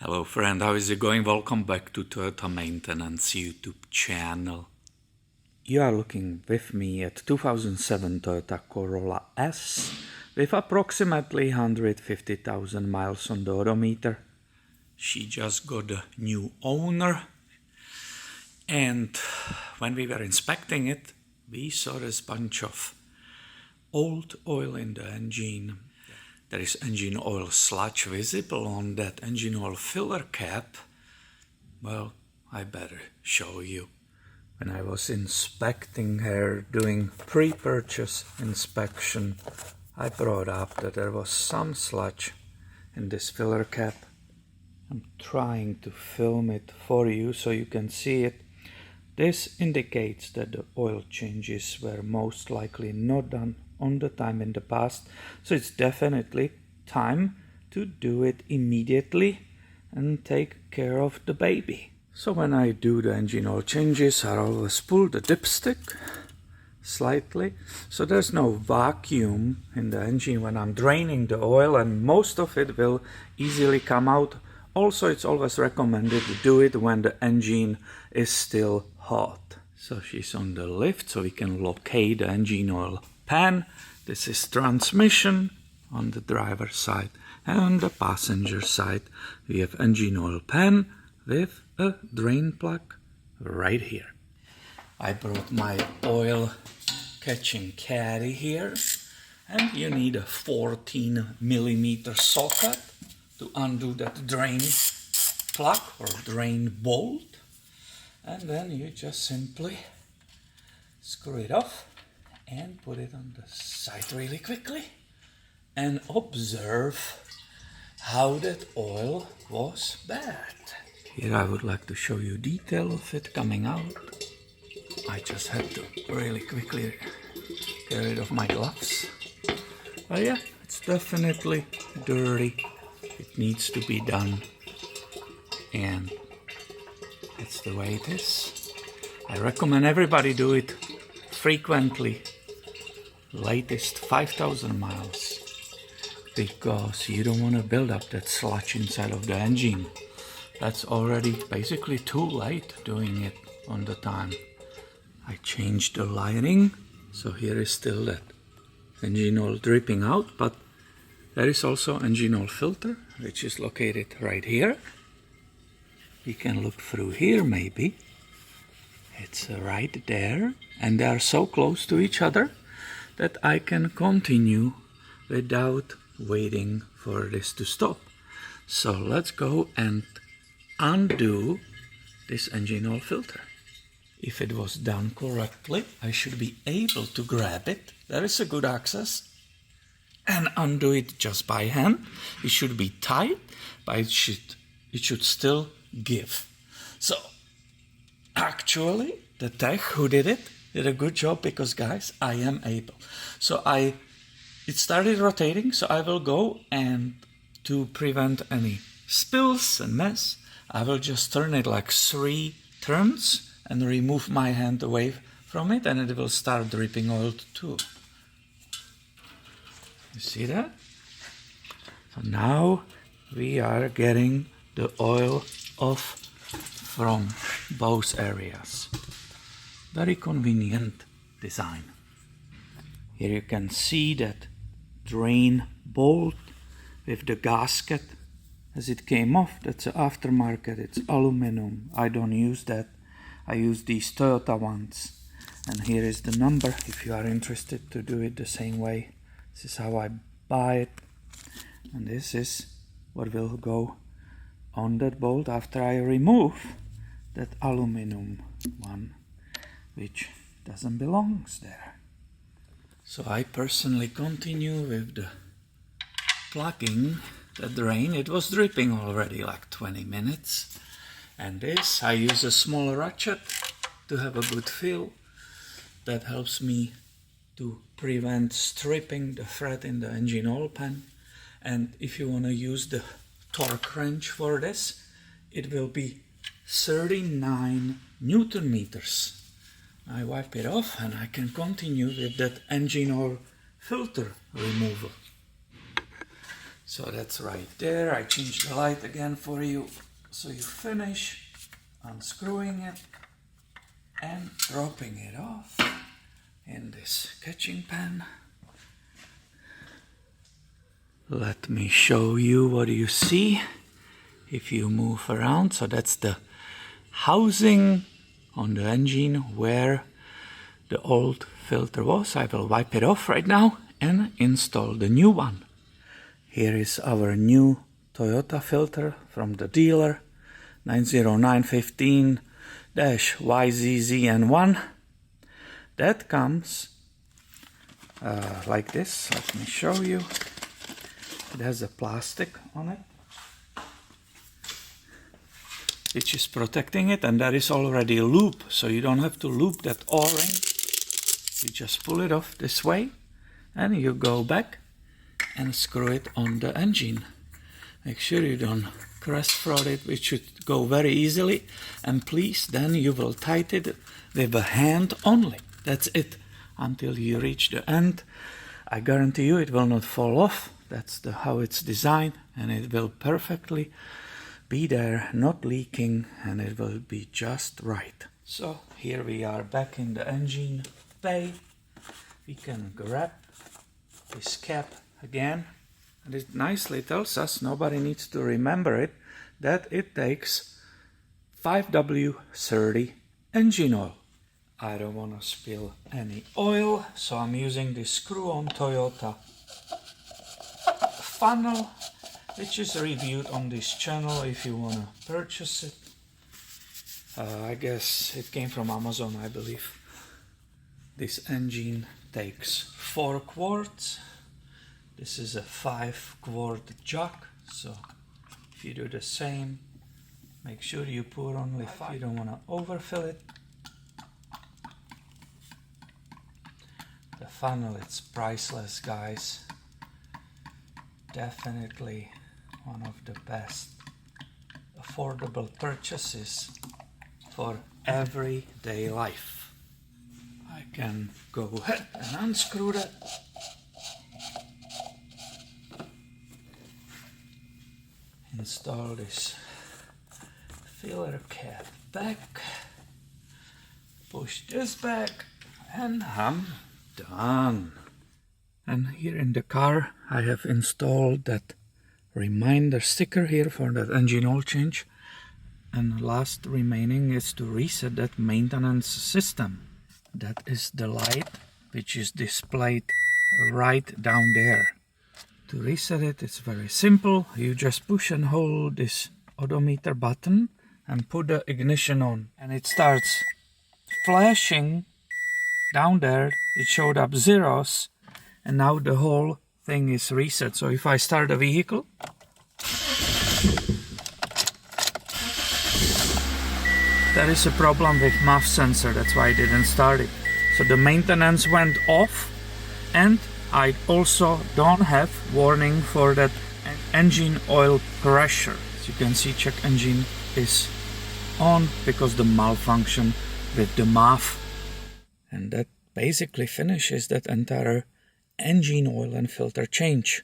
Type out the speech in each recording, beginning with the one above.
Hello friend, how is it going? Welcome back to Toyota Maintenance YouTube channel. You are looking with me at 2007 Toyota Corolla S with approximately 150,000 miles on the odometer. She just got a new owner, and when we were inspecting it, we saw this bunch of old oil in the engine. There is engine oil sludge visible on that engine oil filler cap. Well, I better show you. When I was inspecting her, doing pre-purchase inspection, I brought up that there was some sludge in this filler cap. I'm trying to film it for you so you can see it. This indicates that the oil changes were most likely not done on the time in the past, so it's definitely time to do it immediately and take care of the baby. So when I do the engine oil changes, I always pull the dipstick slightly, so there's no vacuum in the engine when I'm draining the oil, and most of it will easily come out. Also, it's always recommended to do it when the engine is still hot. So she's on the lift, so we can locate the engine oil pan. This is transmission on the driver's side, and on the passenger side we have engine oil pan with a drain plug right here. I brought my oil catching caddy here, and you need a 14mm socket to undo that drain plug or drain bolt, and then you just simply screw it off and put it on the side really quickly and observe how that oil was bad. Here I would like to show you detail of it coming out. I just had to really quickly get rid of my gloves. But yeah, it's definitely dirty. It needs to be done, and that's the way it is. I recommend everybody do it frequently, latest 5,000 miles, because you don't want to build up that sludge inside of the engine. That's already basically too late doing it on the time. I changed the lighting, so here is still that engine oil dripping out, but there is also engine oil filter, which is located right here. You can look through here maybe. It's right there, and they are so close to each other that I can continue without waiting for this to stop. So let's go and undo this engine oil filter. If it was done correctly, I should be able to grab it. There is a good access, and undo it just by hand. It should be tight, but it should still give. So actually, the tech who did it did a good job, because guys, I am able. So it started rotating, so I will go, and to prevent any spills and mess, I will just turn it like 3 turns and remove my hand away from it, and it will start dripping oil too. You see that? So now we are getting the oil off from both areas. Very convenient design. Here you can see that drain bolt with the gasket as it came off. That's an aftermarket, it's aluminum. I don't use that. I use these Toyota ones. And here is the number if you are interested to do it the same way. This is how I buy it. And this is what will go on that bolt after I remove that aluminum one, which doesn't belong there. So I personally continue with the plugging the drain. It was dripping already like 20 minutes. And this, I use a small ratchet to have a good feel. That helps me to prevent stripping the thread in the engine oil pan. And if you want to use the torque wrench for this, it will be 39 Newton meters. I wipe it off, and I can continue with that engine oil filter removal. So that's right there. I changed the light again for you. So you finish unscrewing it and dropping it off in this catching pan. Let me show you what you see if you move around. So that's the housing on the engine where the old filter was. I will wipe it off right now and install the new one. Here is our new Toyota filter from the dealer, 90915-YZZN1. That comes like this. Let me show you. It has a plastic on it, which is protecting it, and there is already a loop, so you don't have to loop that O-ring. You just pull it off this way, and you go back and screw it on the engine. Make sure you don't cross-thread it, which should go very easily, and please, then you will tighten it with a hand only. That's it, until you reach the end. I guarantee you it will not fall off. That's how it's designed, and it will perfectly be there, not leaking, and it will be just right. So here we are back in the engine bay. We can grab this cap again, and it nicely tells us, nobody needs to remember it, that it takes 5W30 engine oil. I don't want to spill any oil, so I'm using this screw-on Toyota funnel, which is reviewed on this channel if you want to purchase it. I guess it came from Amazon, I believe. This engine takes 4 quarts. This is a 5-quart jug, so if you do the same, make sure you pour only 5. You don't want to overfill it. The funnel, it's priceless, guys. Definitely one of the best affordable purchases for everyday life. I can go ahead and unscrew that. Install this filler cap back. Push this back, and I'm done. And here in the car I have installed that reminder sticker here for that engine oil change, and last remaining is to reset that maintenance system. That is the light which is displayed right down there. To reset it, it's very simple. You just push and hold this odometer button and put the ignition on, and it starts flashing down there. It showed up zeros, and now the whole thing is reset. So if I start the vehicle, there is a problem with MUF sensor, that's why I didn't start it. So the maintenance went off, and I also don't have warning for that engine oil pressure. As you can see, check engine is on because the malfunction with the MUF. And that basically finishes that entire engine oil and filter change.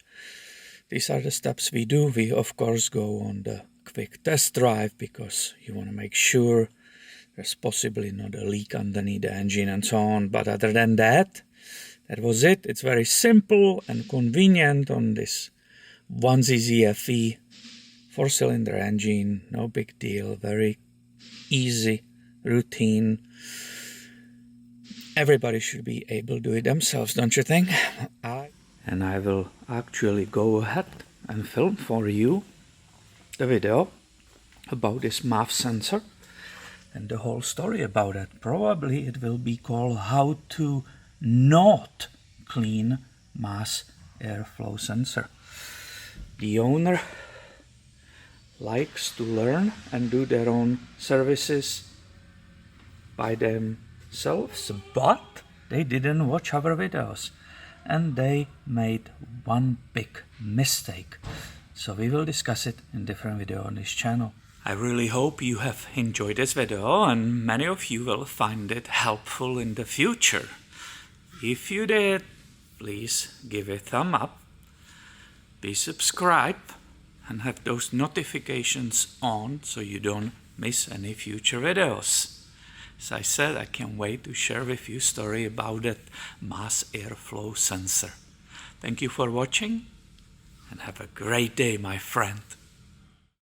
These are the steps we do. We of course go on the quick test drive because you want to make sure there's possibly not a leak underneath the engine and so on. But other than that, that was it. It's very simple and convenient on this 1ZZFE 4-cylinder engine. No big deal. Very easy, routine. Everybody should be able to do it themselves, don't you think? And I will actually go ahead and film for you the video about this MUF sensor and the whole story about it. Probably it will be called How to Not Clean Mass Airflow Sensor. The owner likes to learn and do their own services by themselves, but they didn't watch our videos and they made one big mistake. So we will discuss it in different video on this channel. I really hope you have enjoyed this video and many of you will find it helpful in the future. If you did, please give it a thumb up. be subscribed and have those notifications on so you don't miss any future videos. As I said, I can't wait to share with you a story about that mass airflow sensor. Thank you for watching and have a great day, my friend.